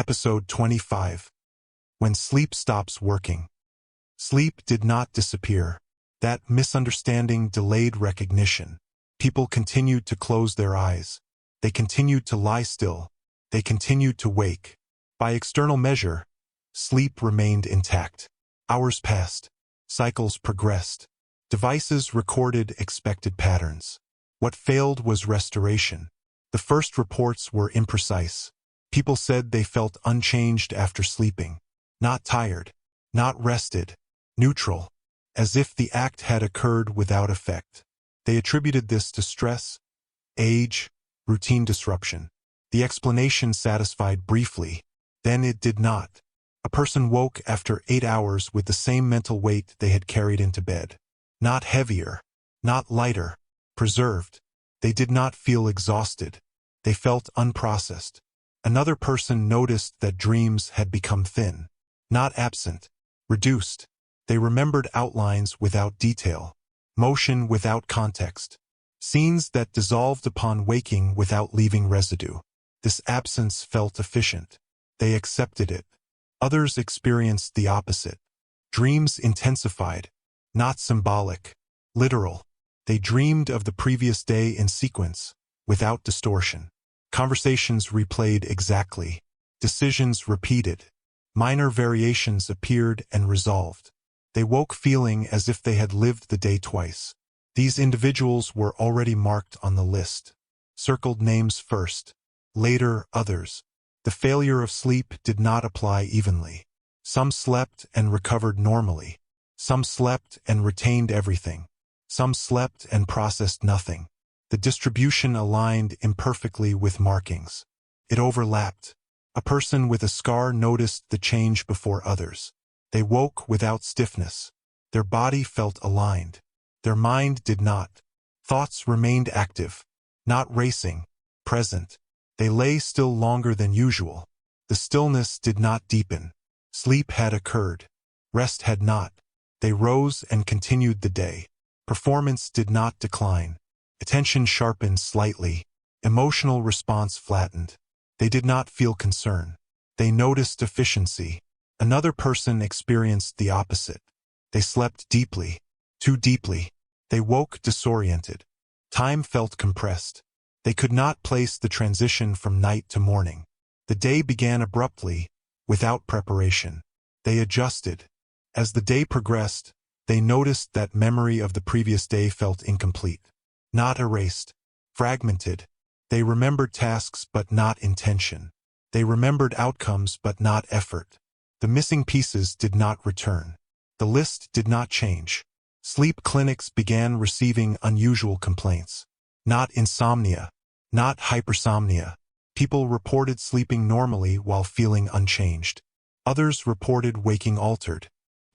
Episode 25. When sleep stops working. Sleep did not disappear. That misunderstanding delayed recognition. People continued to close their eyes. They continued to lie still. They continued to wake. By external measure, sleep remained intact. Hours passed. Cycles progressed. Devices recorded expected patterns. What failed was restoration. The first reports were imprecise. People said they felt unchanged after sleeping. Not tired. Not rested. Neutral. As if the act had occurred without effect. They attributed this to stress, age, routine disruption. The explanation satisfied briefly. Then it did not. A person woke after 8 hours with the same mental weight they had carried into bed. Not heavier. Not lighter. Preserved. They did not feel exhausted. They felt unprocessed. Another person noticed that dreams had become thin. Not absent. Reduced. They remembered outlines without detail. Motion without context. Scenes that dissolved upon waking without leaving residue. This absence felt efficient. They accepted it. Others experienced the opposite. Dreams intensified. Not symbolic. Literal. They dreamed of the previous day in sequence, without distortion. Conversations replayed exactly. Decisions repeated. Minor variations appeared and resolved. They woke feeling as if they had lived the day twice. These individuals were already marked on the list. Circled names first. Later, others. The failure of sleep did not apply evenly. Some slept and recovered normally. Some slept and retained everything. Some slept and processed nothing. The distribution aligned imperfectly with markings. It overlapped. A person with a scar noticed the change before others. They woke without stiffness. Their body felt aligned. Their mind did not. Thoughts remained active. Not racing. Present. They lay still longer than usual. The stillness did not deepen. Sleep had occurred. Rest had not. They rose and continued the day. Performance did not decline. Attention sharpened slightly. Emotional response flattened. They did not feel concern. They noticed efficiency. Another person experienced the opposite. They slept deeply. Too deeply. They woke disoriented. Time felt compressed. They could not place the transition from night to morning. The day began abruptly, without preparation. They adjusted. As the day progressed, they noticed that memory of the previous day felt incomplete. Not erased. Fragmented. They remembered tasks but not intention. They remembered outcomes but not effort. The missing pieces did not return. The list did not change. Sleep clinics began receiving unusual complaints. Not insomnia. Not hypersomnia. People reported sleeping normally while feeling unchanged. Others reported waking altered.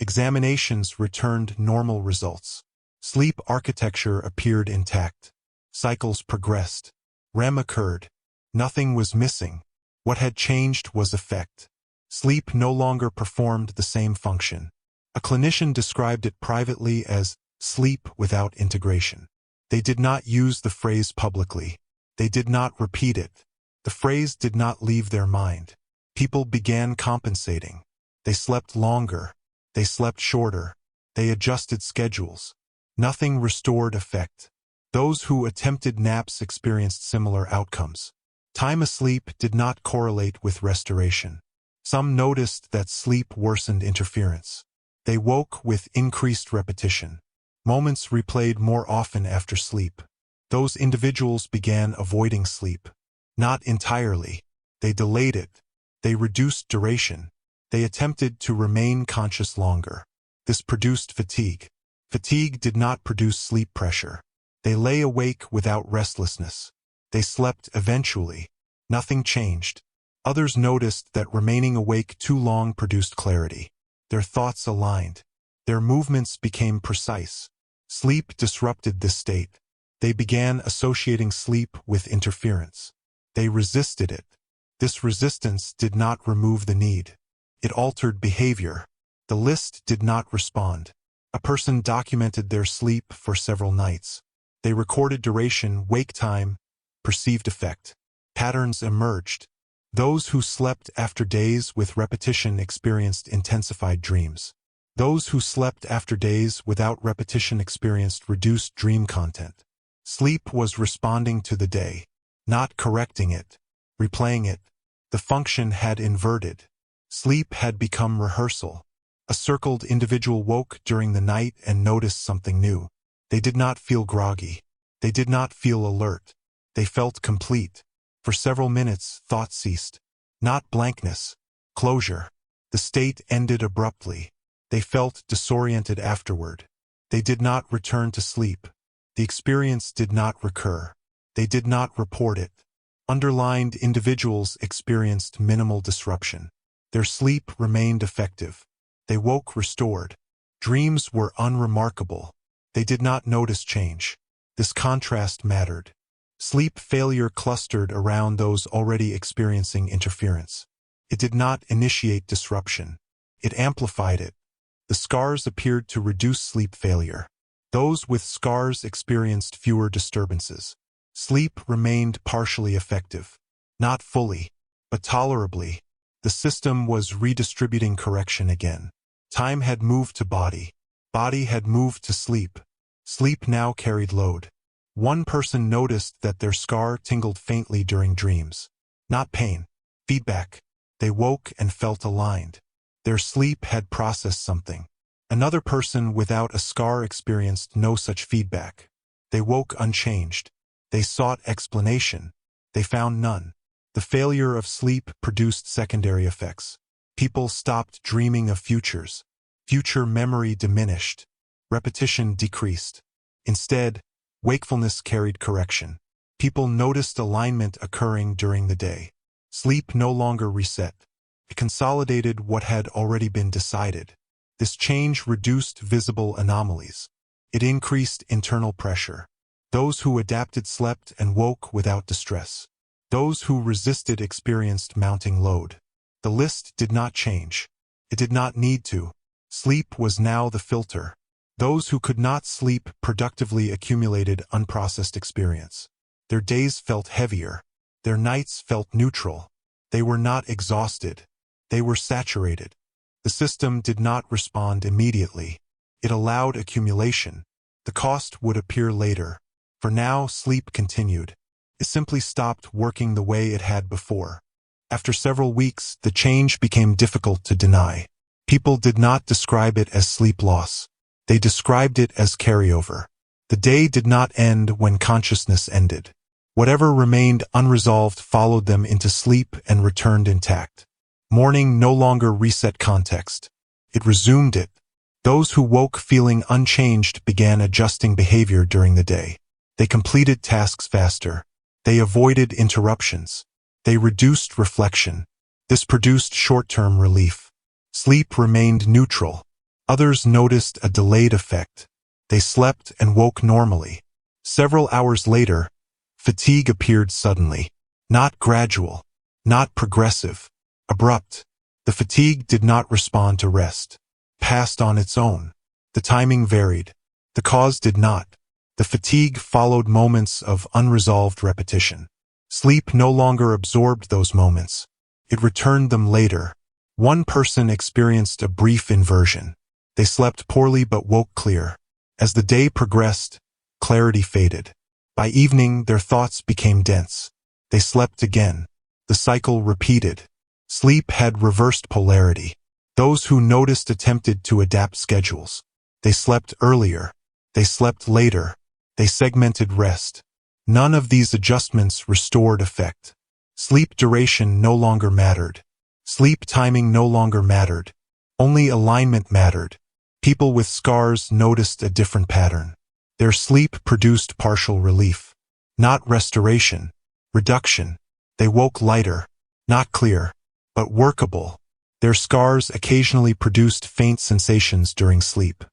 Examinations returned normal results. Sleep architecture appeared intact. Cycles progressed. REM occurred. Nothing was missing. What had changed was effect. Sleep no longer performed the same function. A clinician described it privately as sleep without integration. They did not use the phrase publicly. They did not repeat it. The phrase did not leave their mind. People began compensating. They slept longer. They slept shorter. They adjusted schedules. Nothing restored effect. Those who attempted naps experienced similar outcomes. Time asleep did not correlate with restoration. Some noticed that sleep worsened interference. They woke with increased repetition. Moments replayed more often after sleep. Those individuals began avoiding sleep. Not entirely. They delayed it. They reduced duration. They attempted to remain conscious longer. This produced fatigue. Fatigue did not produce sleep pressure. They lay awake without restlessness. They slept eventually. Nothing changed. Others noticed that remaining awake too long produced clarity. Their thoughts aligned. Their movements became precise. Sleep disrupted this state. They began associating sleep with interference. They resisted it. This resistance did not remove the need. It altered behavior. The list did not respond. A person documented their sleep for several nights. They recorded duration, wake time, perceived effect. Patterns emerged. Those who slept after days with repetition experienced intensified dreams. Those who slept after days without repetition experienced reduced dream content. Sleep was responding to the day, not correcting it, replaying it. The function had inverted. Sleep had become rehearsal. A circled individual woke during the night and noticed something new. They did not feel groggy. They did not feel alert. They felt complete. For several minutes, thought ceased. Not blankness, closure. The state ended abruptly. They felt disoriented afterward. They did not return to sleep. The experience did not recur. They did not report it. Underlined individuals experienced minimal disruption. Their sleep remained effective. They woke restored. Dreams were unremarkable. They did not notice change. This contrast mattered. Sleep failure clustered around those already experiencing interference. It did not initiate disruption. It amplified it. The scars appeared to reduce sleep failure. Those with scars experienced fewer disturbances. Sleep remained partially effective. Not fully, but tolerably. The system was redistributing correction again. Time had moved to body. Body had moved to sleep. Sleep now carried load. One person noticed that their scar tingled faintly during dreams. Not pain. Feedback. They woke and felt aligned. Their sleep had processed something. Another person without a scar experienced no such feedback. They woke unchanged. They sought explanation. They found none. The failure of sleep produced secondary effects. People stopped dreaming of futures. Future memory diminished. Repetition decreased. Instead, wakefulness carried correction. People noticed alignment occurring during the day. Sleep no longer reset. It consolidated what had already been decided. This change reduced visible anomalies. It increased internal pressure. Those who adapted slept and woke without distress. Those who resisted experienced mounting load. The list did not change. It did not need to. Sleep was now the filter. Those who could not sleep productively accumulated unprocessed experience. Their days felt heavier. Their nights felt neutral. They were not exhausted. They were saturated. The system did not respond immediately. It allowed accumulation. The cost would appear later. For now, sleep continued. It simply stopped working the way it had before. After several weeks, the change became difficult to deny. People did not describe it as sleep loss. They described it as carryover. The day did not end when consciousness ended. Whatever remained unresolved followed them into sleep and returned intact. Morning no longer reset context. It resumed it. Those who woke feeling unchanged began adjusting behavior during the day. They completed tasks faster. They avoided interruptions. They reduced reflection. This produced short-term relief. Sleep remained neutral. Others noticed a delayed effect. They slept and woke normally. Several hours later, fatigue appeared suddenly. Not gradual. Not progressive. Abrupt. The fatigue did not respond to rest. Passed on its own. The timing varied. The cause did not. The fatigue followed moments of unresolved repetition. Sleep no longer absorbed those moments. It returned them later. One person experienced a brief inversion. They slept poorly but woke clear. As the day progressed, clarity faded. By evening, their thoughts became dense. They slept again. The cycle repeated. Sleep had reversed polarity. Those who noticed attempted to adapt schedules. They slept earlier. They slept later. They segmented rest. None of these adjustments restored effect. Sleep duration no longer mattered. Sleep timing no longer mattered. Only alignment mattered. People with scars noticed a different pattern. Their sleep produced partial relief. Not restoration. Reduction. They woke lighter. Not clear, but workable. Their scars occasionally produced faint sensations during sleep.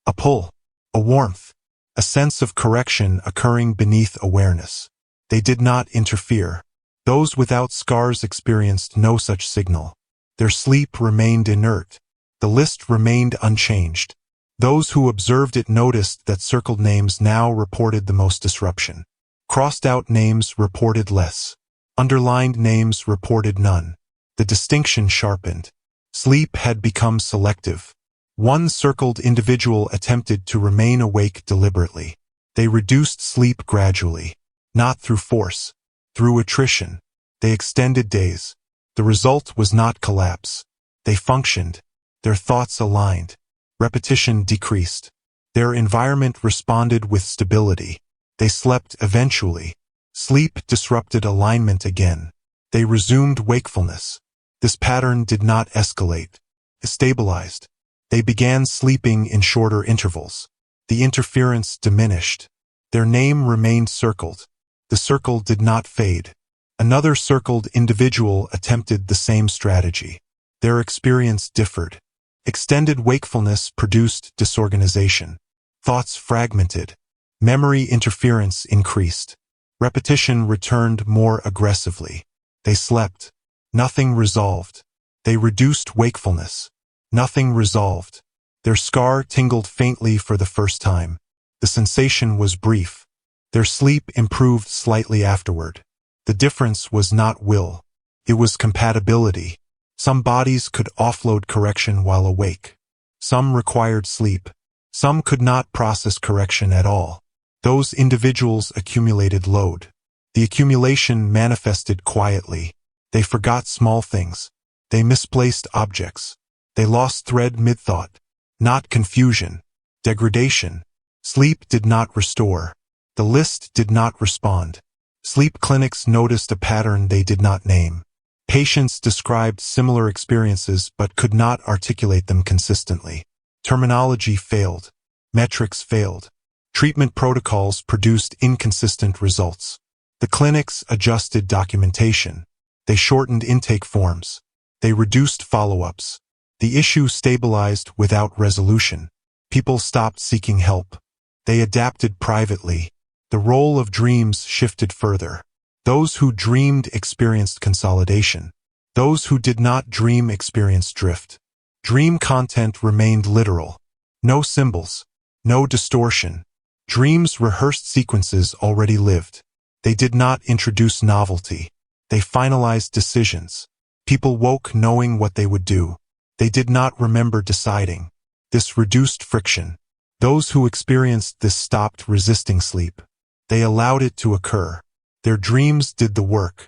A pull. A warmth. A sense of correction occurring beneath awareness. They did not interfere. Those without scars experienced no such signal. Their sleep remained inert. The list remained unchanged. Those who observed it noticed that circled names now reported the most disruption. Crossed-out names reported less. Underlined names reported none. The distinction sharpened. Sleep had become selective. One circled individual attempted to remain awake deliberately. They reduced sleep gradually, not through force, through attrition. They extended days. The result was not collapse. They functioned. Their thoughts aligned. Repetition decreased. Their environment responded with stability. They slept eventually. Sleep disrupted alignment again. They resumed wakefulness. This pattern did not escalate. It stabilized. They began sleeping in shorter intervals. The interference diminished. Their name remained circled. The circle did not fade. Another circled individual attempted the same strategy. Their experience differed. Extended wakefulness produced disorganization. Thoughts fragmented. Memory interference increased. Repetition returned more aggressively. They slept. Nothing resolved. They reduced wakefulness. Nothing resolved. Their scar tingled faintly for the first time. The sensation was brief. Their sleep improved slightly afterward. The difference was not will. It was compatibility. Some bodies could offload correction while awake. Some required sleep. Some could not process correction at all. Those individuals accumulated load. The accumulation manifested quietly. They forgot small things. They misplaced objects. They lost thread mid-thought. Not confusion. Degradation. Sleep did not restore. The list did not respond. Sleep clinics noticed a pattern they did not name. Patients described similar experiences but could not articulate them consistently. Terminology failed. Metrics failed. Treatment protocols produced inconsistent results. The clinics adjusted documentation. They shortened intake forms. They reduced follow-ups. The issue stabilized without resolution. People stopped seeking help. They adapted privately. The role of dreams shifted further. Those who dreamed experienced consolidation. Those who did not dream experienced drift. Dream content remained literal. No symbols. No distortion. Dreams rehearsed sequences already lived. They did not introduce novelty. They finalized decisions. People woke knowing what they would do. They did not remember deciding. This reduced friction. Those who experienced this stopped resisting sleep. They allowed it to occur. Their dreams did the work.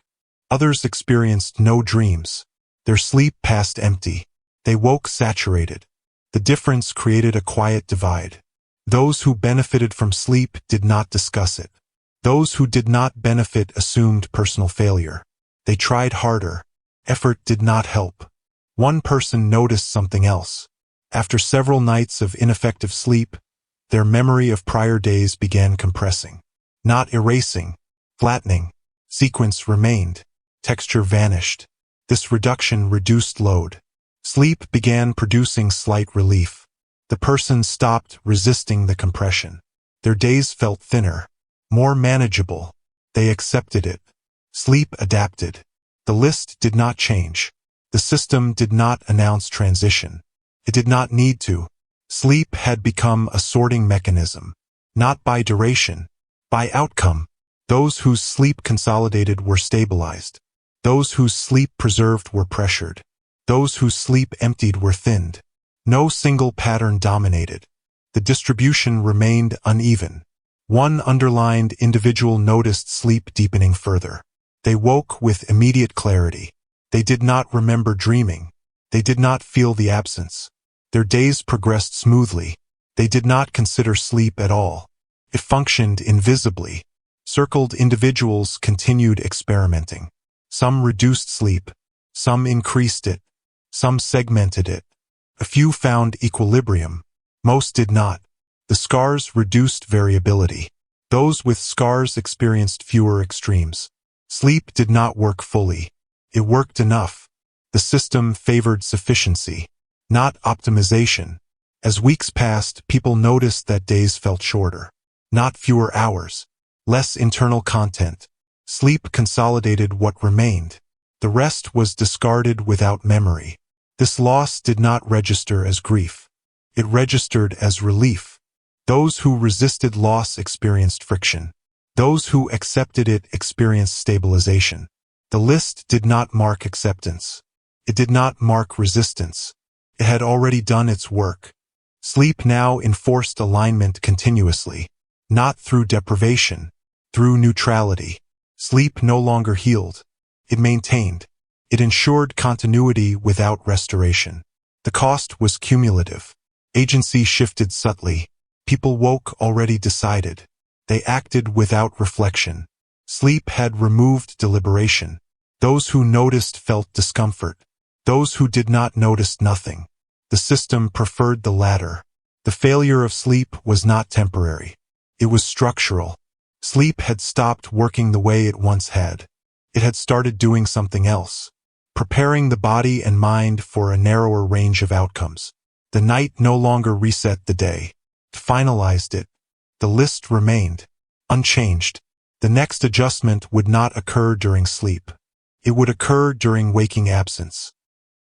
Others experienced no dreams. Their sleep passed empty. They woke saturated. The difference created a quiet divide. Those who benefited from sleep did not discuss it. Those who did not benefit assumed personal failure. They tried harder. Effort did not help. One person noticed something else. After several nights of ineffective sleep, their memory of prior days began compressing. Not erasing, flattening. Sequence remained. Texture vanished. This reduction reduced load. Sleep began producing slight relief. The person stopped resisting the compression. Their days felt thinner, more manageable. They accepted it. Sleep adapted. The list did not change. The system did not announce transition. It did not need to. Sleep had become a sorting mechanism, not by duration, by outcome. Those whose sleep consolidated were stabilized. Those whose sleep preserved were pressured. Those whose sleep emptied were thinned. No single pattern dominated. The distribution remained uneven. One underlined individual noticed sleep deepening further. They woke with immediate clarity. They did not remember dreaming. They did not feel the absence. Their days progressed smoothly. They did not consider sleep at all. It functioned invisibly. Circled individuals continued experimenting. Some reduced sleep. Some increased it. Some segmented it. A few found equilibrium. Most did not. The scars reduced variability. Those with scars experienced fewer extremes. Sleep did not work fully. It worked enough. The system favored sufficiency, not optimization. As weeks passed, people noticed that days felt shorter. Not fewer hours. Less internal content. Sleep consolidated what remained. The rest was discarded without memory. This loss did not register as grief. It registered as relief. Those who resisted loss experienced friction. Those who accepted it experienced stabilization. The list did not mark acceptance. It did not mark resistance. It had already done its work. Sleep now enforced alignment continuously, not through deprivation, through neutrality. Sleep no longer healed. It maintained. It ensured continuity without restoration. The cost was cumulative. Agency shifted subtly. People woke already decided. They acted without reflection. Sleep had removed deliberation. Those who noticed felt discomfort. Those who did not notice nothing. The system preferred the latter. The failure of sleep was not temporary. It was structural. Sleep had stopped working the way it once had. It had started doing something else, preparing the body and mind for a narrower range of outcomes. The night no longer reset the day. It finalized it. The list remained unchanged. The next adjustment would not occur during sleep. It would occur during waking absence.